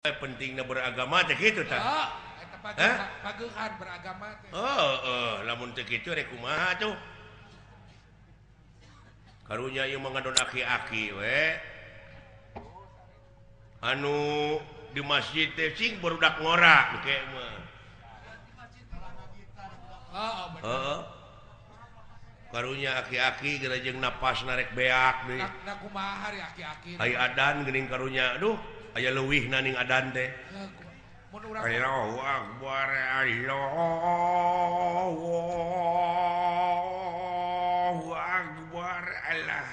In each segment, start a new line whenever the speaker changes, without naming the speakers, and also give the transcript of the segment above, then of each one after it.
pentingnya beragama teh kitu tah.
Pagehan beragama teh.
Lamun teu kitu rek kumaha tuh? Karunya ieu mangadon aki-aki we. Anu di masjid teh cing barudak ngora engke mah. Heeh. Karunya aki-aki gerejeng napas narek beak deui.
Na kumaha ari aki-aki.
Ai adan geuning karunya. Aduh, aya leuwihna ning adan teh.
Mun urang
Allahu Akbar, Allahu Akbar, Allah.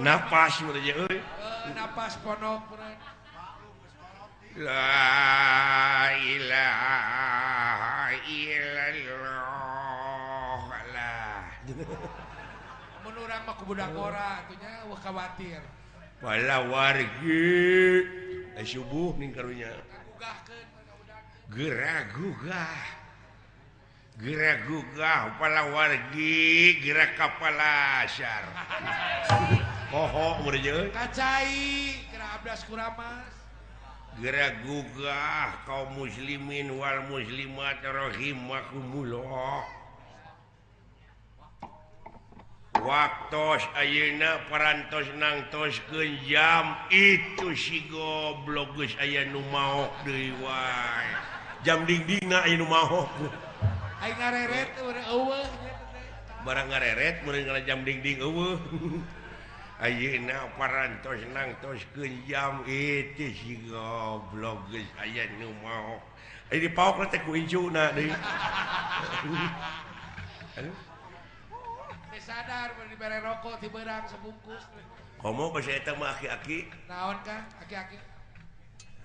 Napas meureun euy.
napas ponok bener.
La ilaha illallah. Allah.
Mun urang mah ku budak ora atunya wah khawatir.
Wala wargi. Subuh ning karunya.
Gugahkeun budak.
Gerah-gugah pala wargi, gerah kapala asyar. Poho meureun.
Kacai kira abdas kuramas.
Gerah-gugah kaum muslimin wal muslimat rahimakumullah. Waktos ayeuna parantos nangtoskeun jam itu si goblok geus aya nu maok deui wae. Jam dingdingna aya nu maok.
Aing ngareret eueuh.
Barang ngareret meureun kana jam dingding eueuh. Ayeuna parantos nangtoskeun jam itu si goblok geus aya nu maok. Ai dipaok teh ku incuna deui.
Sadar dibere rokok ti beurang sebungkus.
Komo basa eta mah aki-aki.
Naon Kang? Aki-aki.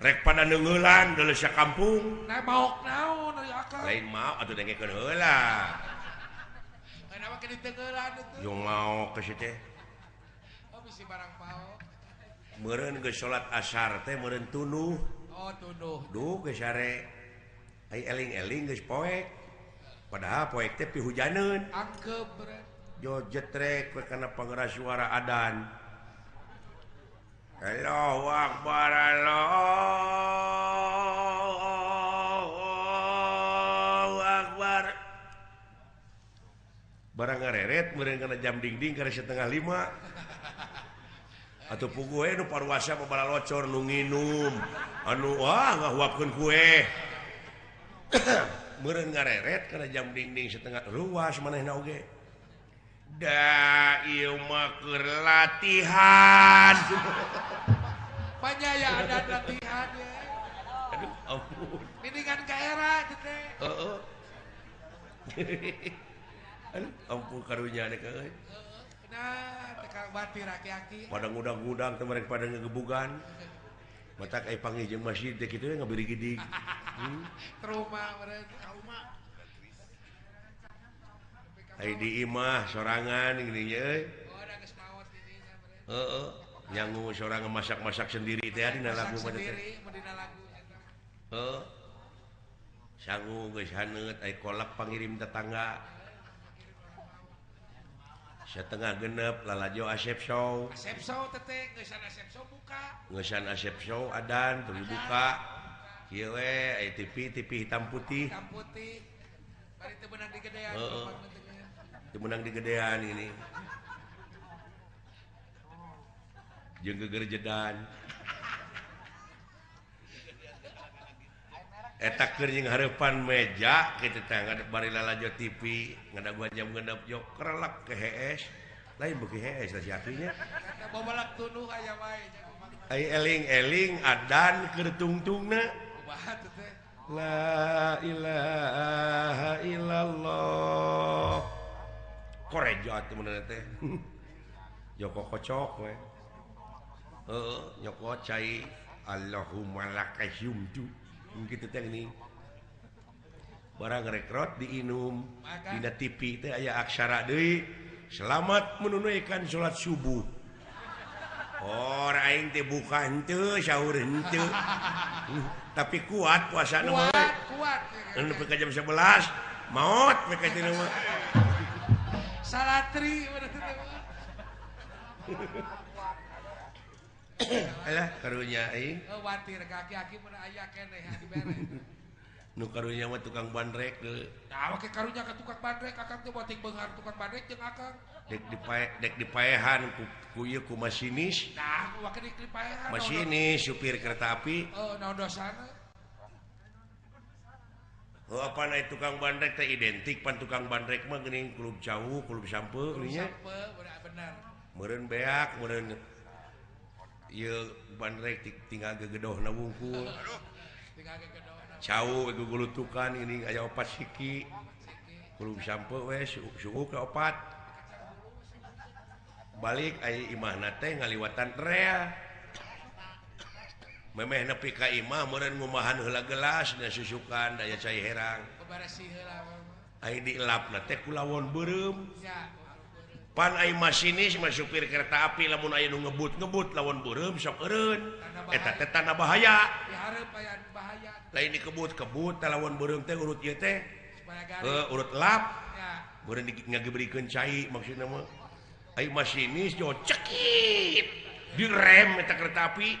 Rek pada neungeulan deuleu sakampung.
Nah maok naon ari akal.
Lain mau atuh dengekeun heula.
Kenapa ke ditengeulan itu?
Yung mau ke situ.
Oh bisi barang paok.
Meureun geus salat asar teh meureun tunuh.
Oh tunuh.
Duh geus sare. Ai eling-eling geus poek. Padahal poek teh pihujaneun.
Angkep beren.
Jo jetrek we kana pangeras suara adan. Allahu Akbar, Allahu Akbar. Barang ngareret meureun kana jam dingding kana 4:30. Atuh puguh we nu parwasa babala locor nu nginum. Anu ngahuapkeun kue. Meureun ngareret kana jam dingding 1:30 ruas manehna oge. Da ieu mah keur latihan.
Panyaya ada latihan ya.
Aduh ampun.
Mendingan ka era teh.
Heeh. Aduh ampun karunya nek euy.
Nah, teka batir aki-aki.
Pada ngudang-ngudang teh merek pada ngegebugan. Matak ai panggih jeung masjid teh kitu ngabiri gidig.
Trauma meureun. Trauma.
Ai di imah sorangan gini euy.
Oh, ada geus maot dirinya meureun.
Heeh. Nyangu sorangan masak-masak sendiri teh dina lagu mah teh.
Sendiri dina lagu eta.
Heeh. Sangu geus haneut ai kolak pangirim tetangga. Setengah genep lalajo Asep Show.
Asep Show teh geus Asep Show buka.
Ngeusan Asep Show adan teu dibuka. Kieu we aya TV hitam putih.
Hitam putih. Bari teu beunang digedean.
Heeh. Teu meunang di gedean ini. Jeung gegerjedan. Eta keur jeung hareupan meja kitu teh bari lalajo TV ngadagua jam genep jok kerelek ke hees. Lain beuki hees lah si atunya.
Eta bobalak tunuh aya wae.
Ai eling-eling adan keur tungtungna.
Kumaha teh teh?
La ilaha illallah. Korejo atuh bener teh. Joko kocok we. Heeh, nyoko cai Allahumma lakasyumdu. Kitu teh geuning. Barang rekrot diinum dina TV teh aya aksara deui. Selamat menunaikan salat subuh. Oh, aing teh buka henteu, sahur henteu. Tapi kuat puasana mah.
Kuat.
Nepi ka jam 11, maot we ka tina mah.
Salatri bener teh.
Alah karunya aing.
Watir kaki-kaki mun aya keneh dibere.
Nu karunya mah tukang bandrek deui.
Nah, oke karunya ka tukang bandrek akang teh boting beunghar tukang bandrek jeung akang.
Dek dipaehan ku ieu ku masinis.
Nah, wake dipaehan.
Masinis supir kereta api.
Naon dosana?
Apa naik tukang bandrek teh identik pan tukang bandrek mah geuning klub jauh, klub sampe nya.
Bener.
Meureun beak, meureun ieu bandrek tinggal gegedohna wungkul.
Tinggal gegedohna.
Cau gugulutukan ini aya opat siki. Klub sampe we suhu ke opat. Balik aya imahna teh ngaliwatan rea. Memeh nepi ka imah meureun ngumahan heula gelas dan susukan daya cai herang.
Bebaresi heula.
Ai dielapna teh ku lawon beureum.
Ya.
Pan ai masinis mah supir kereta api lamun aya nu ngebut lawon beureum sok eureun. Eta teh tanda bahaya.
Dihareup aya bahaya.
Lain dikebut teh lawon beureum teh urut ieu teh.
Supaya garing.
Urut lap.
Ya.
Meureun ngagebrikeun cai maksudna mah. Ai masinis jo cekit. Direm eta kereta api.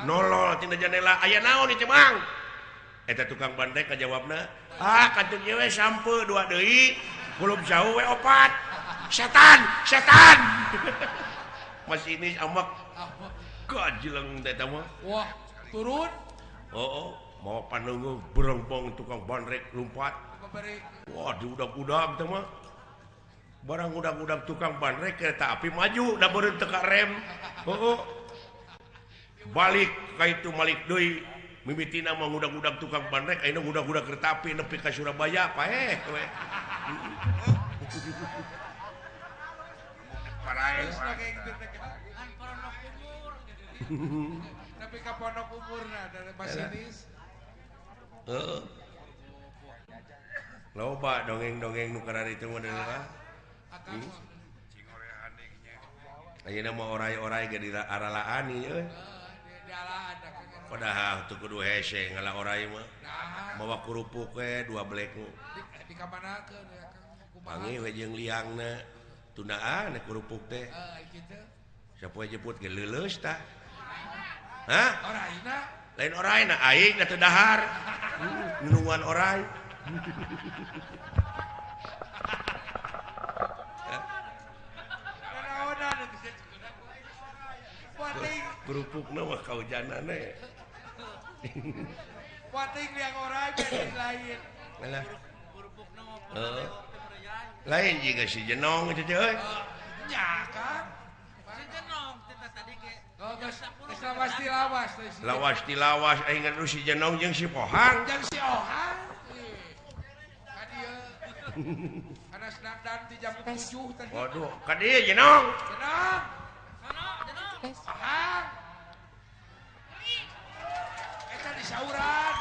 Nolol tina jendela. Aya naon ieu Mang? Eta tukang bandrek kajawabna, kantun ieu we sampe 2 deui, kulub jauh we 4. Setan. Masinis amak. Kajileng eta mah.
Wah, turun.
Mau pandeungeun berengbong tukang bandrek lompat. Wah, diudag-udag teh mah. Barang udag-udag tukang bandrek kereta api maju da beureum teu ka rem. Balik ka itu malik deui. Mimitina mah udag-udag tukang bandrek ayeuna udag-udag kereta api nepi ka Surabaya paeh we. Parae
Nepi ka pondok umurna dari masinis.
Loba dongeng-dongeng nu karari teh mah deuleuh. Ayeuna mah orai-orai ge diraralaan ieu. Padahal teu kudu hese ngalah orai mah. Mawa kerupuk we 2 blek.
Di kamanakeun ya Kang?
Pangi we jeung liangna. Tunaan kerupuk teh.
Kitu.
Sapoe jeput ge leuleus tah. Hah?
Oraina?
Lain oraina aing da teu dahar. Nunungan orai. Kerupukna mah kaujanan we.
Wating liang orai beda lain.
Alah. Lain juga si Jenong itu euy.
Nya kan.
Si Jenong kita tadi ge.
Geus lawas
Lawas ti lawas aing ngadu si Jenong jeung si Pohang.
Jeung si Ohang. Ka dieu. Anas dandan di jam 7 tadi.
Waduh, ka dieu Jenong.
Jenong.
Sono.
Ohang. Eta di sauran.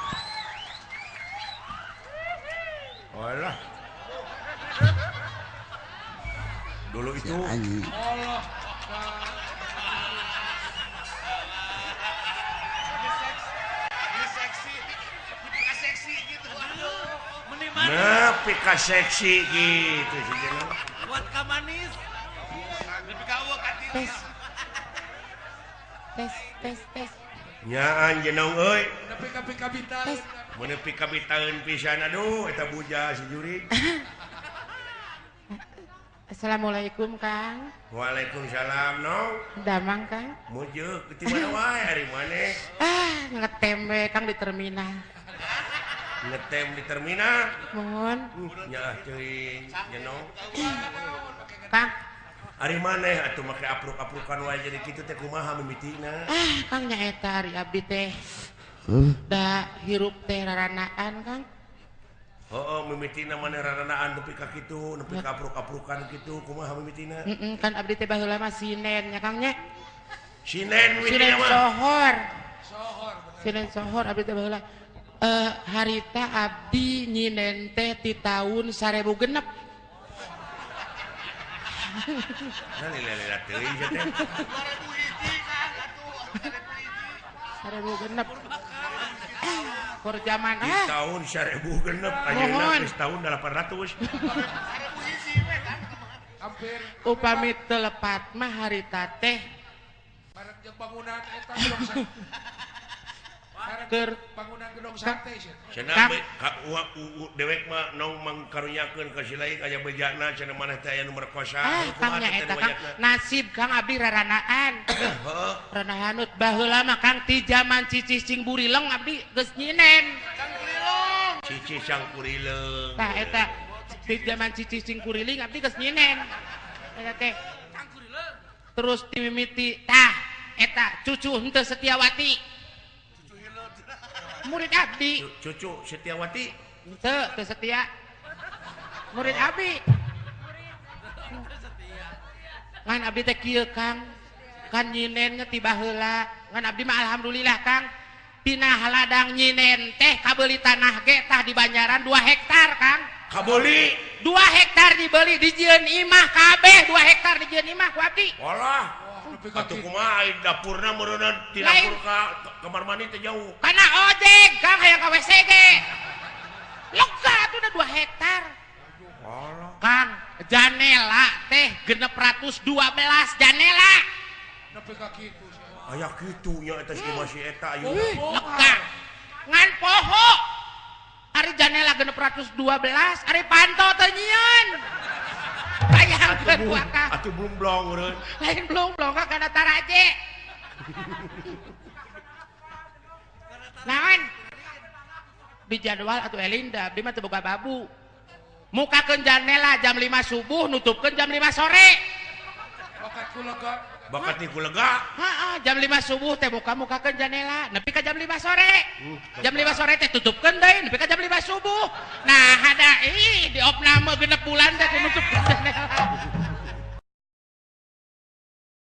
Walah. Dulu itu
Allah. Seksi gitu.
nepi ka seksi gitu si Jenong.
Buat ka manis.
Lebih ka eueuh ka
Tes. Tes.
Nyaan Jenong euy.
Nepi ka pikabitan.
Mun nepi ka bitaeun pisan aduh eta buja si Juri.
Assalamualaikum Kang.
Waalaikumsalam Nong.
Damang Kang.
Mujeuk ti mana wae hari maneh.
Ngetem we Kang di terminal.
Ngetem di terminal.
Mohon.
Nyaah teuing Jenong.
Kang.
Ari maneh atuh make apruk-aprukan wae jadi kitu teh kumaha mimitina.
Kang nyaeta ari abdi teh. Da hirup teh raranaan Kang.
Mimitina maneh raranaan nepi ka kitu, nepi ka apruk-aprukan kitu kumaha mimitina.
Kan abdi teh baheula mah sinen nya Kang nya.
Sinen
Sinen
mimitina mah.
sohor.
Sohor.
Sinen sohor abdi teh baheula. Harita abdi nyinen teh ti taun 2006.
Nah lila teuing teh.
2006. Kur zaman
Di tahun 1000 genep ayeuna geus tahun 800.
Hampir
upami teu lepat mah harita teh
Jeung bangunan eta gedong sate.
Keur
Bangunan gedong sate sih.
Cenah dewek mah nong mangkarunyakeun ka si lain aya bejana cenah maneh teh aya nu merkosa.
Kang nya eta Kang nasib Kang abdi raranaan.
Heeh.
Ranahanut baheula mah Kang ti zaman cicing burileng abdi geus nyinen.
Cici sang kurileung.
Tah eta di zaman cicing kuriling abdi geus nyinen. Eta teh terus timimiti tah eta cucu henteu Setiawati. Murid abdi.
Cucu Setiawati.
Teu setia. Murid abdi. Ngan abdi teh kieu Kang. Kan nyinen ti baheula. Ngan abdi mah alhamdulillah Kang. Tina haladang nyinen teh kabeuli tanah ge tah di Banjaran 2 hektar Kang.
Kabeuli
2 hektar dibeli dijieun imah kabeh 2 hektar dijieun imah ku abdi.
Walah. Atuh kumaha dapurna meureunna ti dapur ka kamar mandi teh jauh.
Kana ojek Kang hayang ka WC ge. Lega atuh 2 hektar.
Walah.
Kang, janela teh 612 janela.
Nepi ka kitu sih.
Aya kitu nya eta si masih eta ayeuna.
Lega. Ngan poho. Ari janela 612, ari panto teu nyieun. Bayangkeun ku Kang.
Atuh belum blong meureun.
Lain belum Kang kana taraje. Naon? Bijadwal atuh Elinda, abdi mah teu boga babu. Mukakeun janela jam 5 subuh, nutupkeun jam 5 sore.
Bakat ku lega.
Bakat niku lega.
Heeh, jam 5 subuh teh mukakeun janela, nepi ka jam 5 sore. Jam 5 sore teh tutupkeun deui, nepi ka jam 5 subuh. Nah, ada diopna mah 6 bulan teh nutupkeun janela.